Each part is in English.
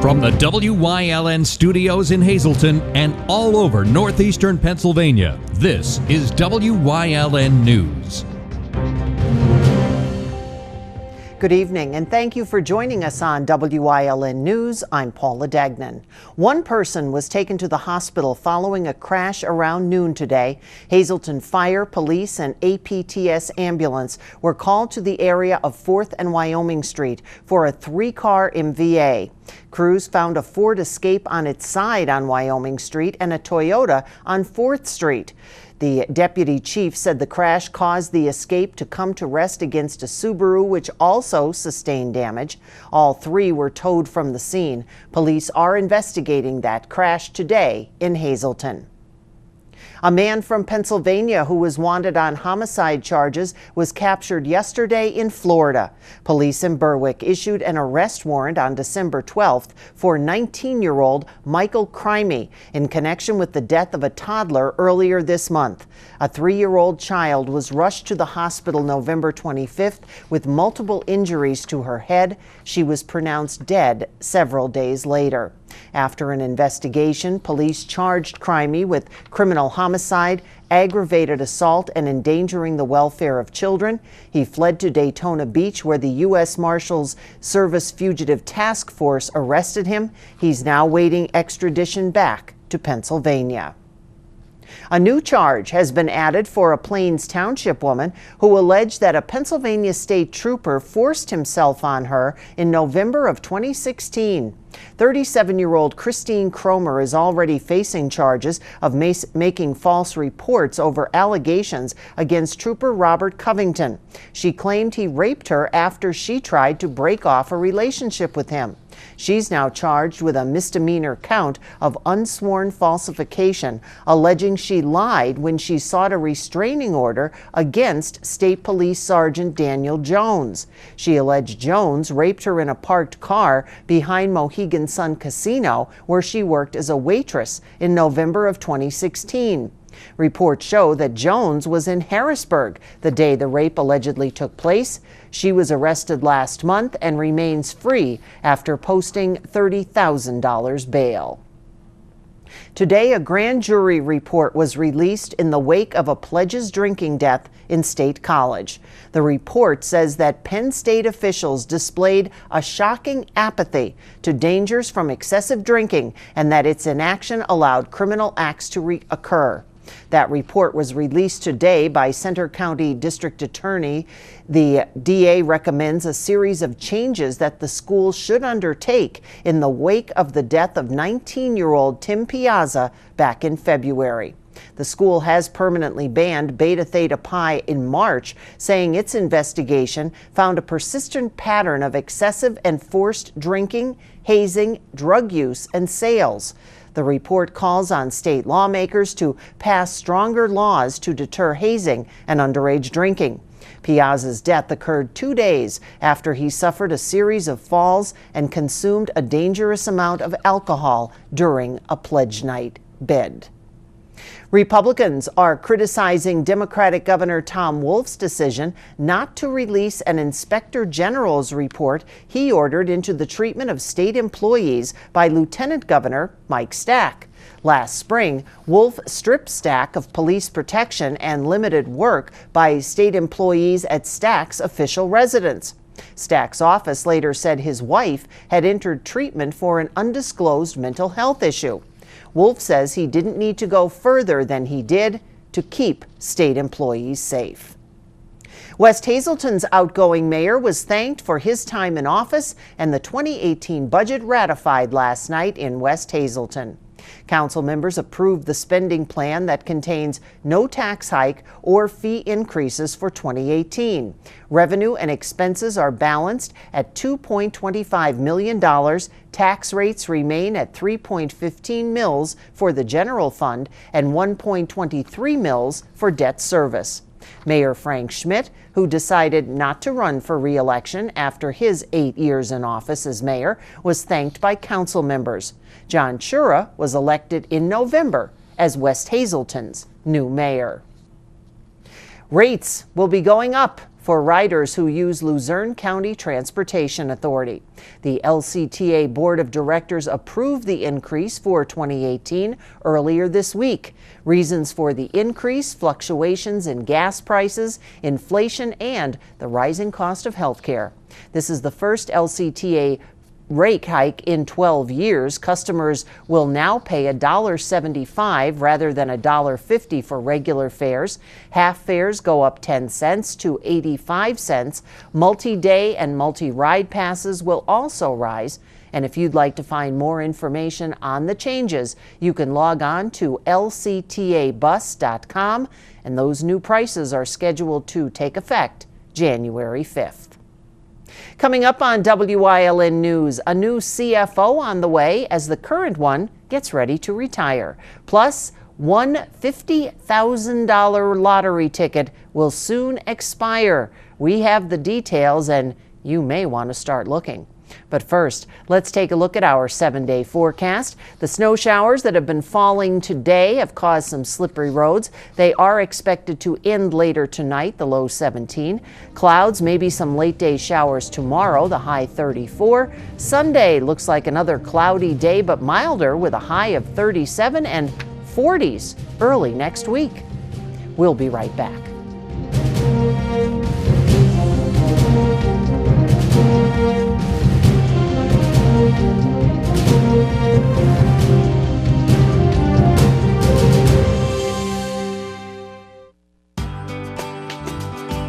From the WYLN studios in Hazleton and all over northeastern Pennsylvania, this is WYLN News. Good evening, and thank you for joining us on WYLN News. I'm Paula Dagnan. One person was taken to the hospital following a crash around noon today. Hazleton Fire, Police, and APTS ambulance were called to the area of 4th and Wyoming Street for a 3-car MVA. Crews found a Ford Escape on its side on Wyoming Street and a Toyota on 4th Street. The deputy chief said the crash caused the Escape to come to rest against a Subaru, which also sustained damage. All three were towed from the scene. Police are investigating that crash today in Hazleton. A man from Pennsylvania who was wanted on homicide charges was captured yesterday in Florida. Police in Berwick issued an arrest warrant on December 12th for 19-year-old Michael Crimey in connection with the death of a toddler earlier this month. A 3-year-old child was rushed to the hospital November 25th with multiple injuries to her head. She was pronounced dead several days later. After an investigation, police charged Crimey with criminal homicide, aggravated assault, and endangering the welfare of children. He fled to Daytona Beach, where the U.S. Marshals Service Fugitive Task Force arrested him. He's now waiting extradition back to Pennsylvania. A new charge has been added for a Plains Township woman who alleged that a Pennsylvania state trooper forced himself on her in November of 2016. 37-year-old Christine Cromer is already facing charges of making false reports over allegations against Trooper Robert Covington. She claimed he raped her after she tried to break off a relationship with him. She's now charged with a misdemeanor count of unsworn falsification, alleging she lied when she sought a restraining order against State Police Sergeant Daniel Jones. She alleged Jones raped her in a parked car behind Mohegan Sun Casino, where she worked as a waitress in November of 2016. Reports show that Jones was in Harrisburg the day the rape allegedly took place. She was arrested last month and remains free after posting $30,000 bail. Today, a grand jury report was released in the wake of a Pledge's drinking death in State College. The report says that Penn State officials displayed a shocking apathy to dangers from excessive drinking and that its inaction allowed criminal acts to occur. That report was released today by Center County District Attorney. The DA recommends a series of changes that the school should undertake in the wake of the death of 19-year-old Tim Piazza back in February. The school has permanently banned Beta Theta Pi in March, saying its investigation found a persistent pattern of excessive and forced drinking, hazing, drug use, and sales. The report calls on state lawmakers to pass stronger laws to deter hazing and underage drinking. Piazza's death occurred 2 days after he suffered a series of falls and consumed a dangerous amount of alcohol during a pledge night bid. Republicans are criticizing Democratic Governor Tom Wolf's decision not to release an inspector general's report he ordered into the treatment of state employees by Lieutenant Governor Mike Stack. Last spring, Wolf stripped Stack of police protection and limited work by state employees at Stack's official residence. Stack's office later said his wife had entered treatment for an undisclosed mental health issue. Wolf says he didn't need to go further than he did to keep state employees safe. West Hazleton's outgoing mayor was thanked for his time in office and the 2018 budget ratified last night in West Hazleton. Council members approved the spending plan that contains no tax hike or fee increases for 2018. Revenue and expenses are balanced at $2.25 million. Tax rates remain at 3.15 mils for the general fund and 1.23 mils for debt service. Mayor Frank Schmidt, who decided not to run for re-election after his 8 years in office as mayor, was thanked by council members. John Chura was elected in November as West Hazleton's new mayor. Rates will be going up for riders who use Luzerne County Transportation Authority. The LCTA Board of Directors approved the increase for 2018 earlier this week. Reasons for the increase: fluctuations in gas prices, inflation, and the rising cost of health care. This is the first LCTA rate hike in 12 years. Customers will now pay $1.75 rather than $1.50 for regular fares. Half fares go up 10 cents to 85 cents. Multi-day and multi-ride passes will also rise. And if you'd like to find more information on the changes, you can log on to lctabus.com, and those new prices are scheduled to take effect January 5th. Coming up on WYLN News, a new CFO on the way as the current one gets ready to retire. Plus, one $50,000 lottery ticket will soon expire. We have the details, and you may want to start looking. But first, let's take a look at our 7-day forecast. The snow showers that have been falling today have caused some slippery roads. They are expected to end later tonight, the low 17. Clouds, maybe some late day showers tomorrow, the high 34. Sunday looks like another cloudy day, but milder with a high of 37 and 40s early next week. We'll be right back.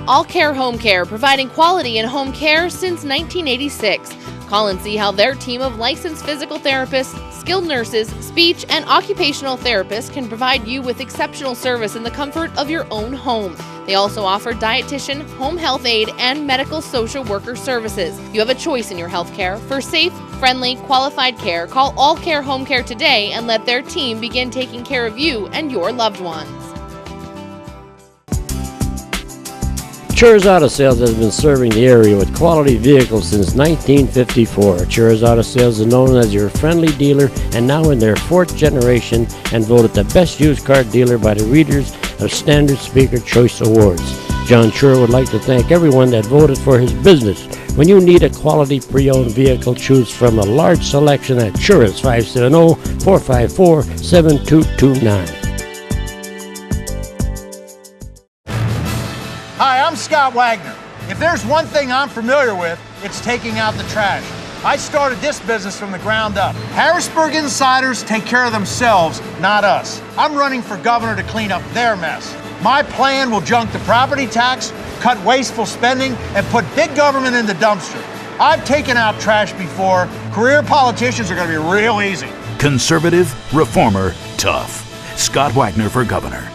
All Care Home Care, providing quality in home care since 1986. Call and see how their team of licensed physical therapists, skilled nurses, speech, and occupational therapists can provide you with exceptional service in the comfort of your own home. They also offer dietitian, home health aide, and medical social worker services. You have a choice in your health care. For safe, friendly, qualified care, call All Care Home Care today and let their team begin taking care of you and your loved ones. Chur's Auto Sales has been serving the area with quality vehicles since 1954. Chur's Auto Sales is known as your friendly dealer and now in their 4th generation and voted the best used car dealer by the readers of Standard Speaker Choice Awards. John Chur would like to thank everyone that voted for his business. When you need a quality pre-owned vehicle, choose from a large selection at Chur's 570-454-7229. Hi, I'm Scott Wagner. If there's one thing I'm familiar with, it's taking out the trash. I started this business from the ground up. Harrisburg insiders take care of themselves, not us. I'm running for governor to clean up their mess. My plan will junk the property tax, cut wasteful spending, and put big government in the dumpster. I've taken out trash before. Career politicians are going to be real easy. Conservative, reformer, tough. Scott Wagner for governor.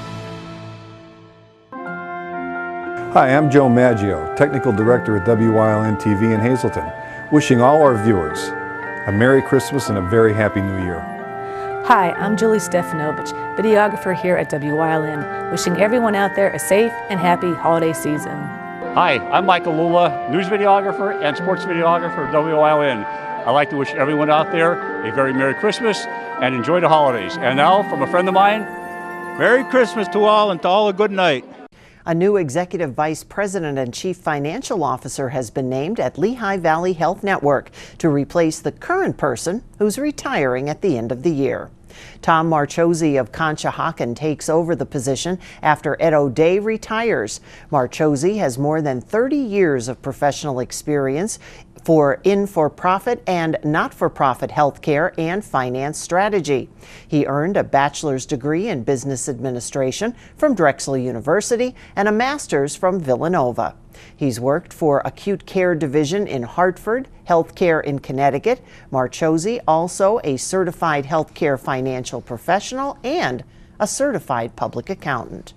Hi, I'm Joe Maggio, Technical Director at WYLN TV in Hazleton, wishing all our viewers a Merry Christmas and a very Happy New Year. Hi, I'm Julie Stefanovich, videographer here at WYLN, wishing everyone out there a safe and happy holiday season. Hi, I'm Michael Lula, news videographer and sports videographer at WYLN. I'd like to wish everyone out there a very Merry Christmas and enjoy the holidays. And now, from a friend of mine, Merry Christmas to all and to all a good night. A new executive vice president and chief financial officer has been named at Lehigh Valley Health Network to replace the current person who's retiring at the end of the year. Tom Marchose of Conshohocken takes over the position after Ed O'Day retires. Marchose has more than 30 years of professional experience in for-profit and not-for-profit healthcare and finance strategy. He earned a bachelor's degree in business administration from Drexel University and a master's from Villanova. He's worked for acute care division in Hartford, healthcare in Connecticut. Marchose also a certified healthcare financial professional and a certified public accountant.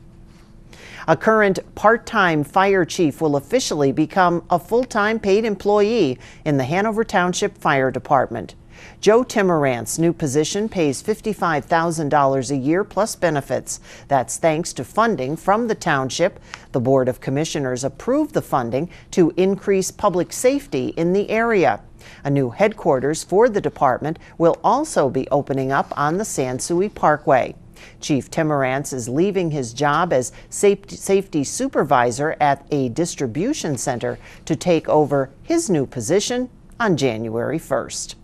A current part-time fire chief will officially become a full-time paid employee in the Hanover Township Fire Department. Joe Timmerant's new position pays $55,000 a year plus benefits. That's thanks to funding from the township. The Board of Commissioners approved the funding to increase public safety in the area. A new headquarters for the department will also be opening up on the Sansui Parkway. Chief Timmerance is leaving his job as safety supervisor at a distribution center to take over his new position on January 1st.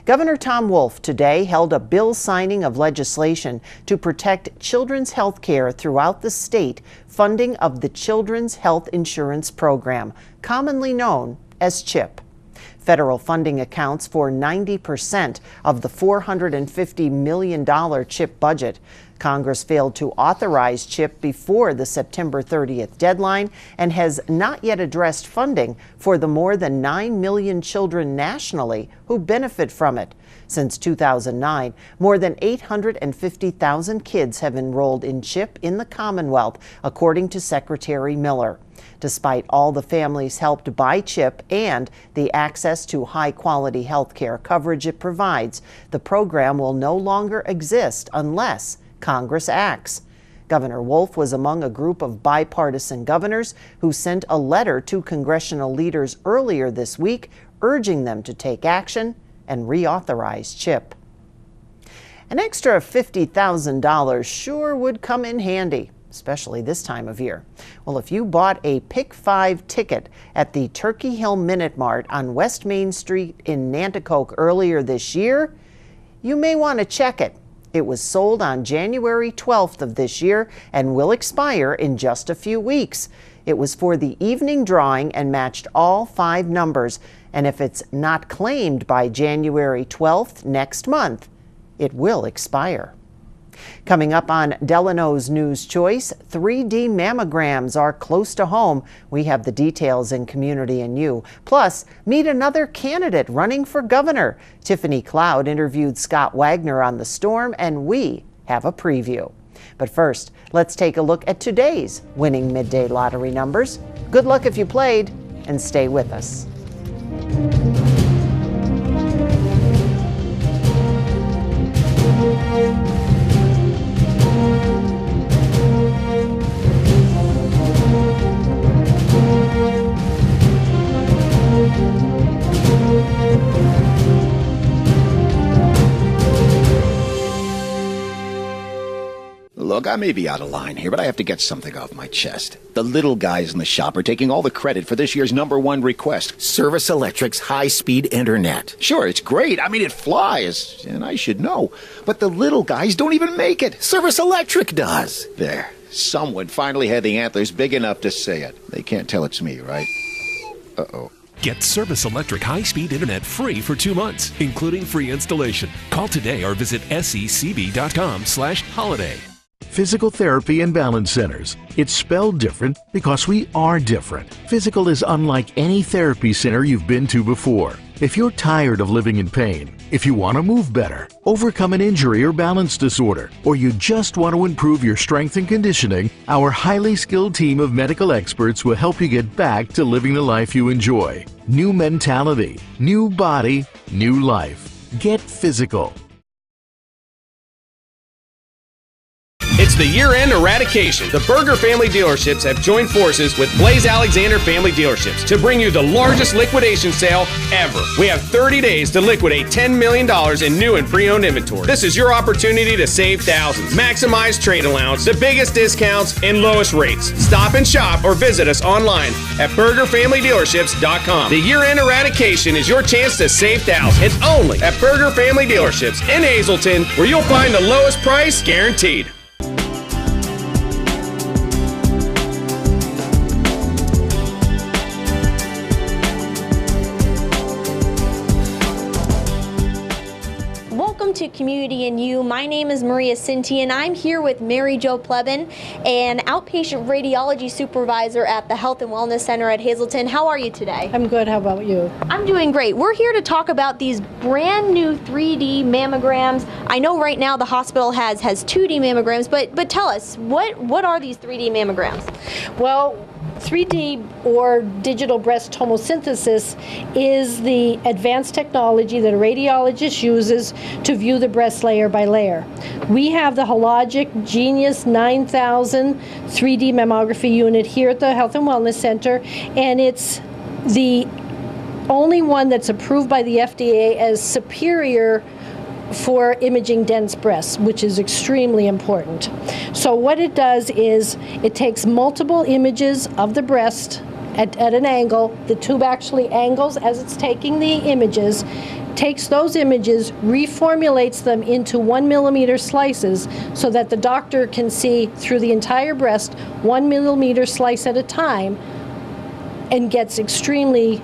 Governor Tom Wolf today held a bill signing of legislation to protect children's health care throughout the state, funding of the Children's Health Insurance Program, commonly known as CHIP. Federal funding accounts for 90% of the $450 million CHIP budget. Congress failed to authorize CHIP before the September 30th deadline and has not yet addressed funding for the more than 9 million children nationally who benefit from it. Since 2009, more than 850,000 kids have enrolled in CHIP in the Commonwealth, according to Secretary Miller. Despite all the families helped by CHIP and the access to high-quality health care coverage it provides, the program will no longer exist unless Congress acts. Governor Wolf was among a group of bipartisan governors who sent a letter to congressional leaders earlier this week urging them to take action and reauthorize CHIP. An extra $50,000 sure would come in handy, especially this time of year. Well, if you bought a Pick 5 ticket at the Turkey Hill Minute Mart on West Main Street in Nanticoke earlier this year, you may want to check it. It was sold on January 12th of this year and will expire in just a few weeks. It was for the evening drawing and matched all 5 numbers. And if it's not claimed by January 12th next month, it will expire. Coming up on Delano's News Choice, 3D mammograms are close to home. We have the details in Community and You. Plus, meet another candidate running for governor. Tiffany Cloud interviewed Scott Wagner on the storm, and we have a preview. But first, let's take a look at today's winning midday lottery numbers. Good luck if you played, and stay with us. Look, I may be out of line here, but I have to get something off my chest. The little guys in the shop are taking all the credit for this year's #1 request. Service Electric's high-speed internet. Sure, it's great. I mean, it flies, and I should know. But the little guys don't even make it. Service Electric does. There. Someone finally had the antlers big enough to say it. They can't tell it's me, right? Uh-oh. Get Service Electric high-speed internet free for 2 months, including free installation. Call today or visit secb.com/holiday. Physical Therapy and Balance Centers. It's spelled different because we are different. Physical is unlike any therapy center you've been to before. If you're tired of living in pain, if you want to move better, overcome an injury or balance disorder, or you just want to improve your strength and conditioning, our highly skilled team of medical experts will help you get back to living the life you enjoy. New mentality, new body, new life. Get physical. It's the year-end eradication. The Berger family dealerships have joined forces with Blaze Alexander Family Dealerships to bring you the largest liquidation sale ever. We have 30 days to liquidate $10 million in new and pre-owned inventory. This is your opportunity to save thousands. Maximize trade allowance, the biggest discounts, and lowest rates. Stop and shop or visit us online at BergerFamilyDealerships.com. The year-end eradication is your chance to save thousands, and only at Berger Family Dealerships in Hazleton, where you'll find the lowest price guaranteed. To Community and You. My name is Maria Cinti, and I'm here with Mary Jo Plebin, an outpatient radiology supervisor at the Health and Wellness Center at Hazleton. How are you today? I'm good. How about you? I'm doing great. We're here to talk about these brand new 3D mammograms. I know right now the hospital has 2D mammograms, but tell us, what are these 3D mammograms? Well, 3D or digital breast tomosynthesis is the advanced technology that a radiologist uses to view the breast layer by layer. We have the Hologic Genius 9000 3D mammography unit here at the Health and Wellness Center, and it's the only one that's approved by the FDA as superior for imaging dense breasts, which is extremely important. So what it does is it takes multiple images of the breast at an angle. The tube actually angles as it's taking the images, takes those images, reformulates them into 1 millimeter slices so that the doctor can see through the entire breast 1 millimeter slice at a time, and gets extremely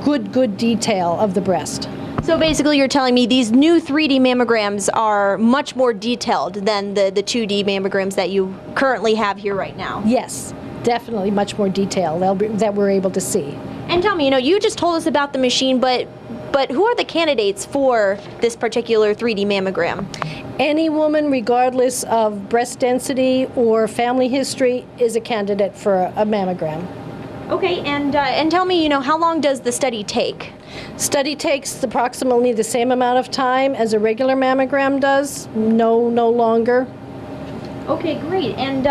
good detail of the breast. So basically you're telling me these new 3D mammograms are much more detailed than the 2D mammograms that you currently have here right now? Yes, definitely much more detail that we're able to see. And tell me, you just told us about the machine, but who are the candidates for this particular 3D mammogram? Any woman, regardless of breast density or family history, is a candidate for a mammogram. Okay, and tell me, how long does the study take? Study takes approximately the same amount of time as a regular mammogram does, no longer. Okay, great. And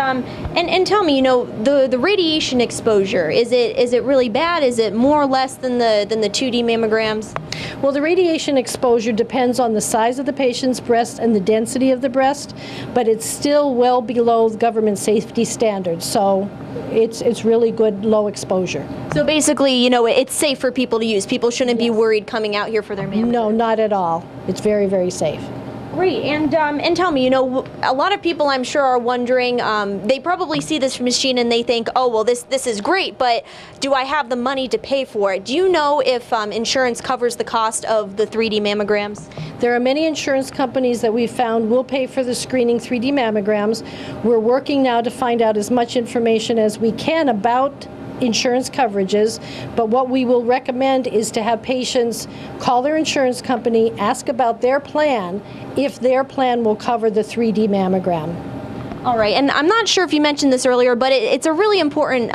tell me, the radiation exposure, is it really bad? Is it more or less than the 2D mammograms? Well, the radiation exposure depends on the size of the patient's breast and the density of the breast, but it's still well below the government safety standards. So it's really good low exposure. So basically, it's safe for people to use. People shouldn't be worried coming out here for their mammogram. No, not at all. It's very, very safe. Great, and tell me, a lot of people I'm sure are wondering, they probably see this machine and they think, oh, well, this is great, but do I have the money to pay for it? Do you know if insurance covers the cost of the 3D mammograms? There are many insurance companies that we've found will pay for the screening 3D mammograms. We're working now to find out as much information as we can about insurance coverages, but what we will recommend is to have patients call their insurance company, ask about their plan, if their plan will cover the 3D mammogram. All right, and I'm not sure if you mentioned this earlier, but it's a really important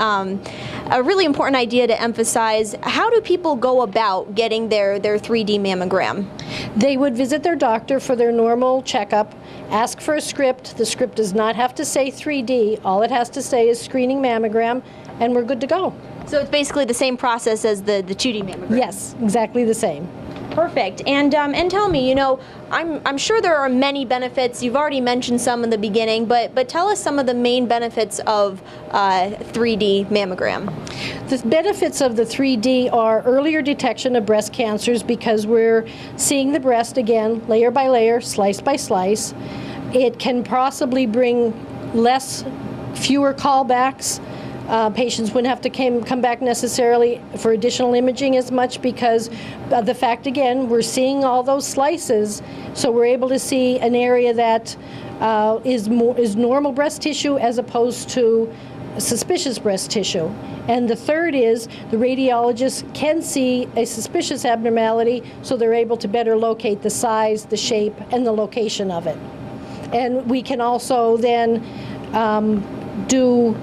idea to emphasize. How do people go about getting their 3D mammogram? They would visit their doctor for their normal checkup, ask for a script. The script does not have to say 3D. All it has to say is screening mammogram, and we're good to go. So it's basically the same process as the 2D mammogram? Yes, exactly the same. Perfect. And tell me, I'm sure there are many benefits. You've already mentioned some in the beginning, but tell us some of the main benefits of 3D mammogram. The benefits of the 3D are earlier detection of breast cancers because we're seeing the breast again, layer by layer, slice by slice. It can possibly bring fewer callbacks. Patients wouldn't have to come back necessarily for additional imaging as much because of the fact, again, we're seeing all those slices, so we're able to see an area that is normal breast tissue as opposed to suspicious breast tissue. And the third is the radiologist can see a suspicious abnormality, so they're able to better locate the size, the shape, and the location of it. And we can also then do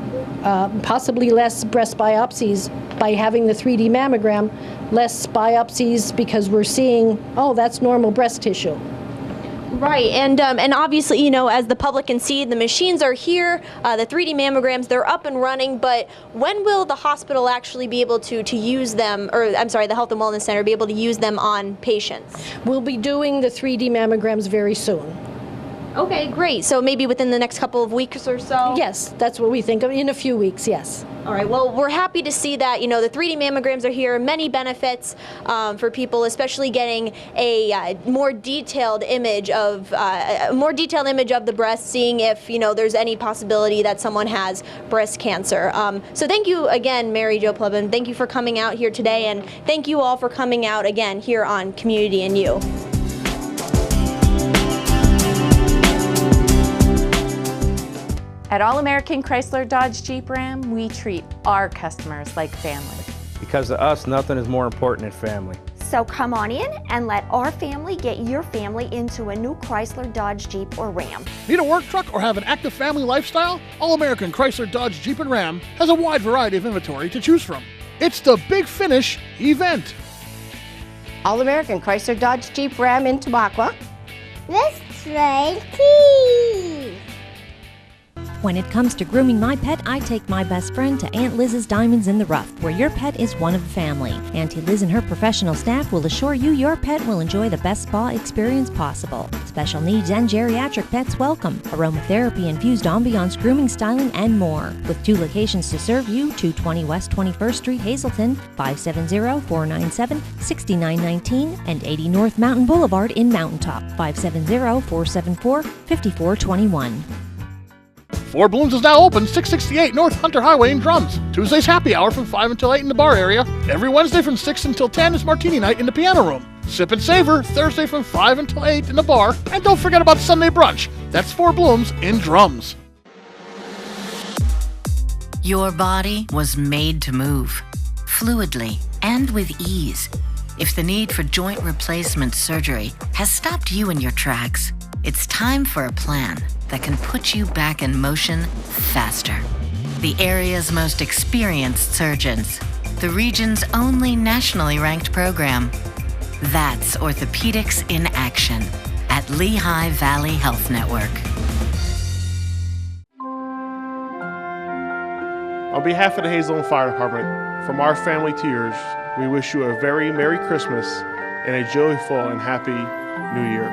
possibly less breast biopsies by having the 3D mammogram, less biopsies because we're seeing, oh, that's normal breast tissue. Right, and obviously, as the public can see, the machines are here, the 3D mammograms, they're up and running, but when will the hospital actually be able to use them, or I'm sorry, the Health and Wellness Center be able to use them on patients? We'll be doing the 3D mammograms very soon. Okay, great. So maybe within the next couple of weeks or so? Yes, that's what we think of, in a few weeks, yes. All right, well, we're happy to see that, the 3D mammograms are here, many benefits for people, especially getting a more detailed image of the breast, seeing if, there's any possibility that someone has breast cancer. So thank you again, Mary Jo Plebin. Thank you for coming out here today, and thank you all for coming out again here on Community and You. At All American Chrysler Dodge Jeep Ram, we treat our customers like family. Because to us, nothing is more important than family. So come on in and let our family get your family into a new Chrysler, Dodge, Jeep, or Ram. Need a work truck or have an active family lifestyle? All American Chrysler Dodge Jeep and Ram has a wide variety of inventory to choose from. It's the Big Finish event. All American Chrysler Dodge Jeep Ram in Tamaqua. Let's play keys. When it comes to grooming my pet, I take my best friend to Aunt Liz's Diamonds in the Rough, where your pet is one of the family. Auntie Liz and her professional staff will assure you your pet will enjoy the best spa experience possible. Special needs and geriatric pets welcome. Aromatherapy-infused ambiance, grooming, styling, and more. With 2 locations to serve you, 220 West 21st Street, Hazleton, 570-497-6919, and 80 North Mountain Boulevard in Mountaintop, 570-474-5421. Four Blooms is now open, 668 North Hunter Highway in Drums. Tuesday's happy hour from 5 until 8 in the bar area. Every Wednesday from 6 until 10 is martini night in the piano room. Sip and Savor, Thursday from 5 until 8 in the bar. And don't forget about Sunday brunch. That's Four Blooms in Drums. Your body was made to move, fluidly and with ease. If the need for joint replacement surgery has stopped you in your tracks, it's time for a plan that can put you back in motion faster. The area's most experienced surgeons, the region's only nationally ranked program. That's Orthopedics in Action at Lehigh Valley Health Network. On behalf of the Hazleton Fire Department, from our family to yours, we wish you a very Merry Christmas and a joyful and happy New Year.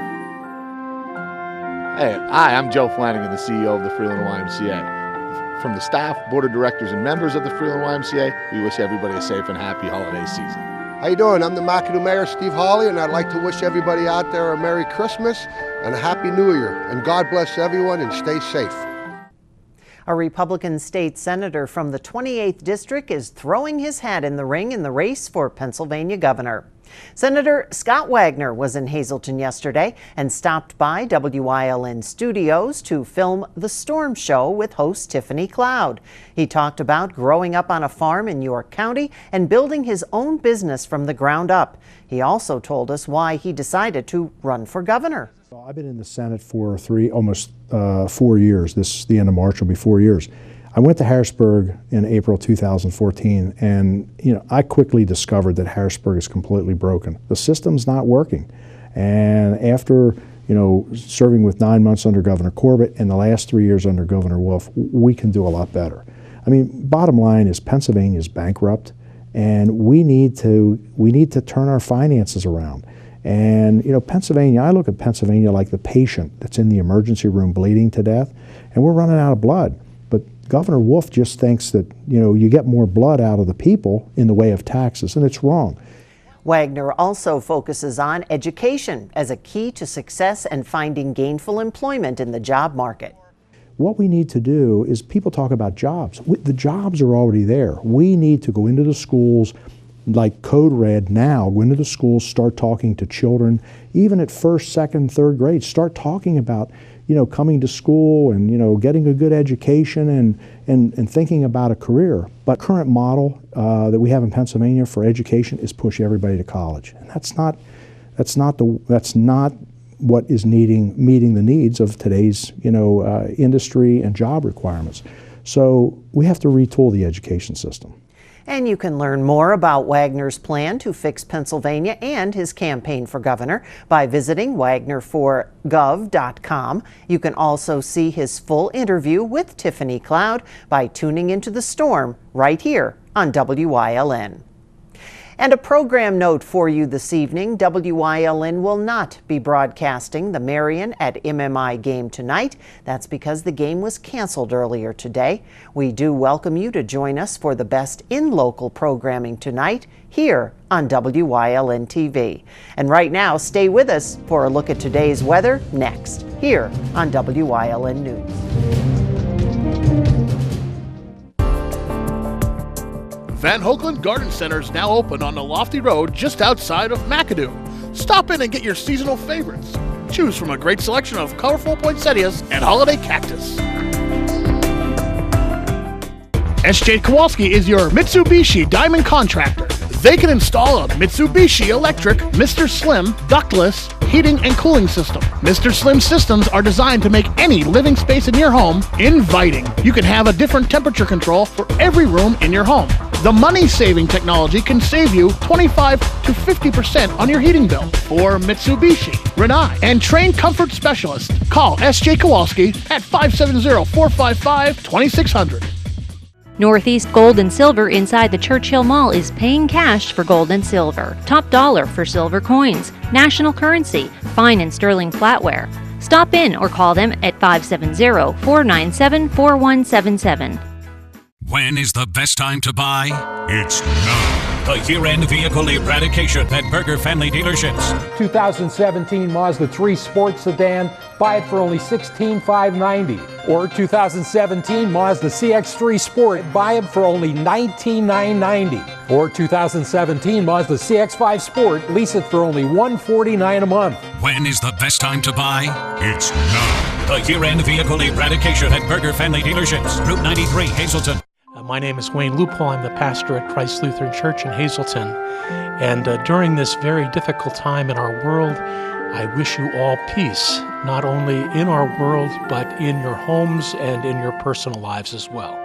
Hey, hi, I'm Joe Flanagan, the CEO of the Freeland YMCA. From the staff, board of directors, and members of the Freeland YMCA, we wish everybody a safe and happy holiday season. How you doing? I'm the Marketing Mayor, Steve Hawley, and I'd like to wish everybody out there a Merry Christmas and a Happy New Year. And God bless everyone and stay safe. A Republican state senator from the 28th District is throwing his hat in the ring in the race for Pennsylvania governor. Senator Scott Wagner was in Hazleton yesterday and stopped by WYLN studios to film The Storm Show with host Tiffany Cloud. He talked about growing up on a farm in York County and building his own business from the ground up. He also told us why he decided to run for governor. I've been in the Senate for almost 4 years. The end of March will be 4 years. I went to Harrisburg in April 2014, and I quickly discovered that Harrisburg is completely broken. The system's not working. And after serving with 9 months under Governor Corbett and the last 3 years under Governor Wolf, we can do a lot better. I mean, bottom line is Pennsylvania is bankrupt, and we need to turn our finances around. And Pennsylvania, I look at Pennsylvania like the patient that's in the emergency room bleeding to death, and we're running out of blood. But Governor Wolf just thinks that you get more blood out of the people in the way of taxes, and it's wrong. Wagner also focuses on education as a key to success and finding gainful employment in the job market. What we need to do is, people talk about jobs. The jobs are already there. We need to go into the schools, like Code Red now, go into the schools, start talking to children, even at first, second, third grade, start talking about, coming to school and, getting a good education and thinking about a career. But current model that we have in Pennsylvania for education is push everybody to college. And that's not what is meeting the needs of today's, industry and job requirements. So we have to retool the education system. And you can learn more about Wagner's plan to fix Pennsylvania and his campaign for governor by visiting wagnerforgov.com. You can also see his full interview with Tiffany Cloud by tuning into The Storm right here on WYLN. And a program note for you this evening. WYLN will not be broadcasting the Marion at MMI game tonight. That's because the game was canceled earlier today. We do welcome you to join us for the best in local programming tonight here on WYLN TV. And right now, stay with us for a look at today's weather next here on WYLN News. Van Hoagland Garden Center is now open on the Lofty Road just outside of McAdoo. Stop in and get your seasonal favorites. Choose from a great selection of colorful poinsettias and holiday cactus. SJ Kowalski is your Mitsubishi Diamond Contractor. They can install a Mitsubishi electric Mr. Slim ductless heating and cooling system. Mr. Slim systems are designed to make any living space in your home inviting. You can have a different temperature control for every room in your home. The money-saving technology can save you 25 to 50% on your heating bill. Or Mitsubishi, Rinnai, and trained comfort specialists. Call S.J. Kowalski at 570-455-2600. Northeast Gold and Silver inside the Churchill Mall is paying cash for gold and silver. Top dollar for silver coins, national currency, fine and sterling flatware. Stop in or call them at 570-497-4177. When is the best time to buy? It's now. The year-end vehicle eradication at Burger Family Dealerships. 2017 Mazda 3 Sport Sedan, buy it for only $16,590. Or 2017 Mazda CX-3 Sport, buy it for only $19,990. Or 2017 Mazda CX-5 Sport, lease it for only $149 a month. When is the best time to buy? It's now. The year-end vehicle eradication at Burger Family Dealerships. Route 93, Hazleton. My name is Wayne Loophole. I'm the pastor at Christ Lutheran Church in Hazleton. And during this very difficult time in our world, I wish you all peace, not only in our world, but in your homes and in your personal lives as well.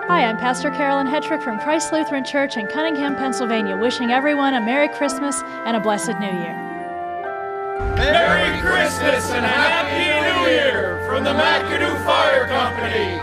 Hi, I'm Pastor Carolyn Hetrick from Christ Lutheran Church in Cunningham, Pennsylvania, wishing everyone a Merry Christmas and a Blessed New Year. Merry Christmas and Happy New Year from the McAdoo Fire Company.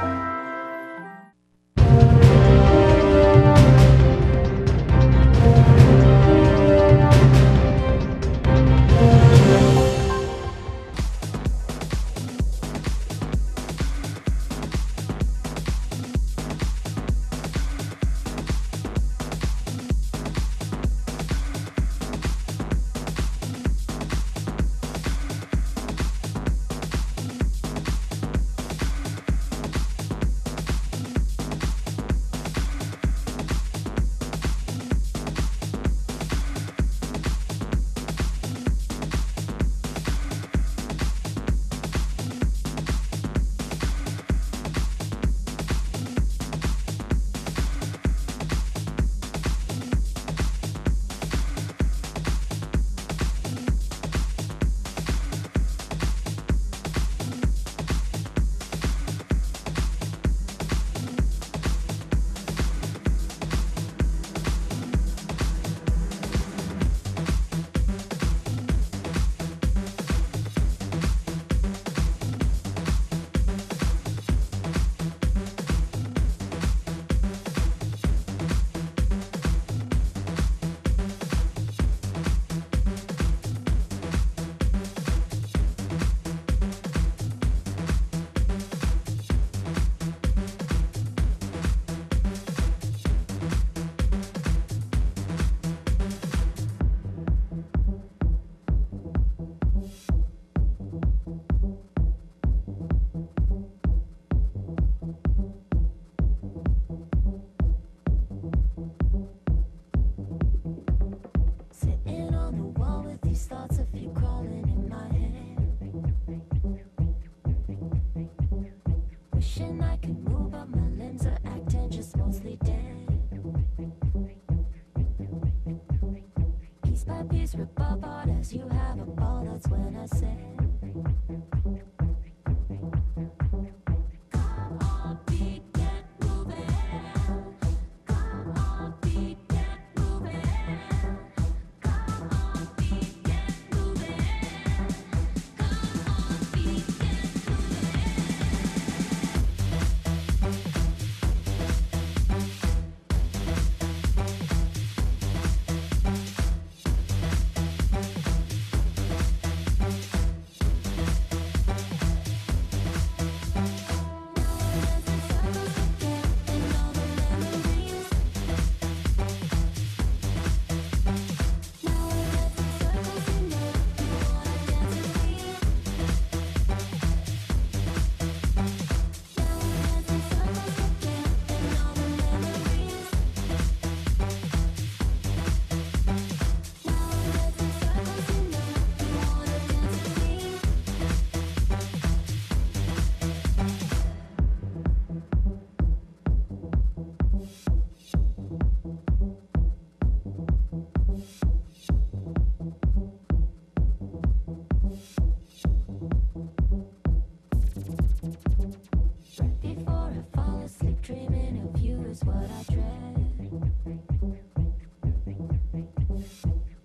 you is what I dread.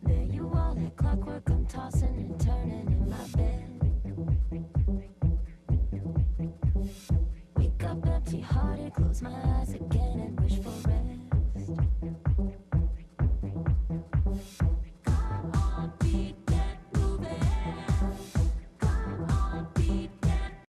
There you are, like clockwork, I'm tossing and turning in my bed. Wake up empty-hearted, close my eyes again.